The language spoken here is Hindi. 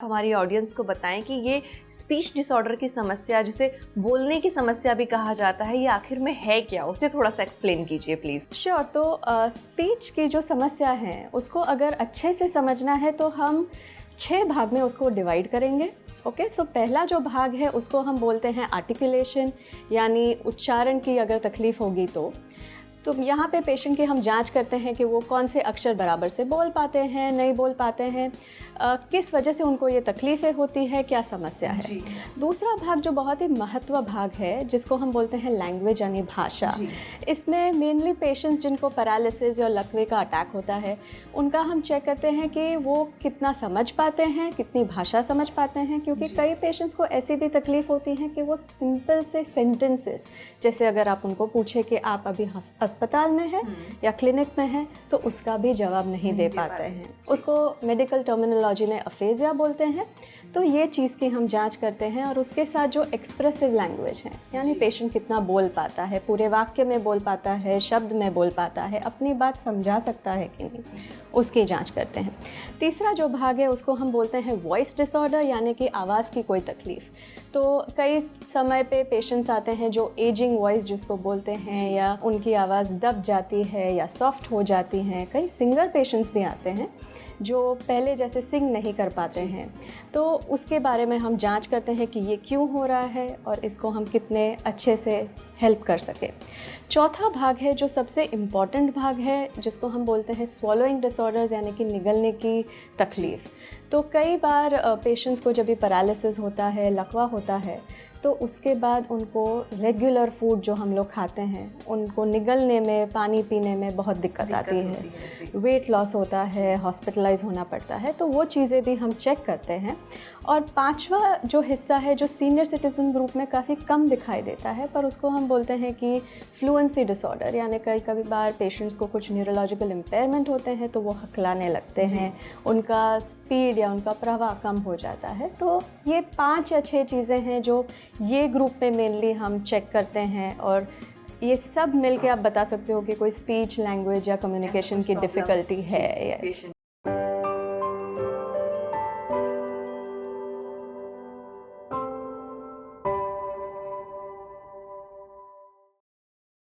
हमारी ऑडियंस को बताएं कि ये स्पीच डिसऑर्डर की समस्या, जिसे बोलने की समस्या भी कहा जाता है, ये आखिर में है क्या, उसे थोड़ा सा एक्सप्लेन कीजिए प्लीज़। श्योर। तो स्पीच की जो समस्या है उसको अगर अच्छे से समझना है तो हम 6 भाग में उसको डिवाइड करेंगे। ओके, सो पहला जो भाग है उसको हम बोलते हैं आर्टिकुलेशन, यानी उच्चारण की अगर तकलीफ़ होगी तो यहाँ पे पेशेंट की हम जांच करते हैं कि वो कौन से अक्षर बराबर से बोल पाते हैं, नहीं बोल पाते हैं, किस वजह से उनको ये तकलीफ़ें होती है, क्या समस्या है। दूसरा भाग जो बहुत ही महत्व भाग है जिसको हम बोलते हैं लैंग्वेज यानी भाषा, इसमें मेनली पेशेंट्स जिनको पैरालिसिस या लकवे का अटैक होता है उनका हम चेक करते हैं कि वो कितना समझ पाते हैं, कितनी भाषा समझ पाते हैं, क्योंकि कई पेशेंट्स को ऐसी भी तकलीफ़ होती है कि वो सिंपल से सेंटेंसेस, जैसे अगर आप उनको पूछे कि आप अभी अस्पताल में हैं या क्लिनिक में हैं, तो उसका भी जवाब नहीं दे पाते हैं। उसको मेडिकल टर्मिनोलॉजी में अफेजिया बोलते हैं। तो ये चीज़ की हम जांच करते हैं, और उसके साथ जो एक्सप्रेसिव लैंग्वेज है, यानी पेशेंट कितना बोल पाता है, पूरे वाक्य में बोल पाता है, शब्द में बोल पाता है, अपनी बात समझा सकता है कि नहीं, उसकी जांच करते हैं। तीसरा जो भाग है उसको हम बोलते हैं वॉइस डिसऑर्डर, यानी कि आवाज़ की कोई तकलीफ़। तो कई समय पे पेशेंट्स आते हैं जो एजिंग वॉइस जिसको बोलते हैं, या उनकी आवाज़ दब जाती है या सॉफ्ट हो जाती हैं। कई सिंगर पेशेंट्स भी आते हैं जो पहले जैसे सिंग नहीं कर पाते हैं, तो उसके बारे में हम जांच करते हैं कि ये क्यों हो रहा है और इसको हम कितने अच्छे से हेल्प कर सकें। चौथा भाग है जो सबसे इम्पॉर्टेंट भाग है, जिसको हम बोलते हैं स्वॉलोइंग डिसऑर्डर्स, यानी कि निगलने की तकलीफ़। तो कई बार पेशेंट्स को जब भी पैरालिसिस होता है, लकवा होता है, तो उसके बाद उनको रेगुलर फूड जो हम लोग खाते हैं उनको निगलने में, पानी पीने में बहुत दिक्कत आती है, वेट लॉस होता है, हॉस्पिटलाइज होना पड़ता है। तो वो चीज़ें भी हम चेक करते हैं। और पांचवा जो हिस्सा है जो सीनियर सिटीज़न ग्रुप में काफ़ी कम दिखाई देता है, पर उसको हम बोलते हैं कि फ्लुएंसी डिसऑर्डर, यानी कभी बार पेशेंट्स को कुछ न्यूरोलॉजिकल इम्पेयरमेंट होते हैं तो वो हकलाने लगते हैं, उनका स्पीड या उनका प्रवाह कम हो जाता है। तो ये 5 या 6 चीज़ें हैं जो ये ग्रुप में मेनली हम चेक करते हैं, और ये सब मिलके आप बता सकते हो कि कोई स्पीच, लैंग्वेज या कम्युनिकेशन की डिफ़िकल्टी है। यस।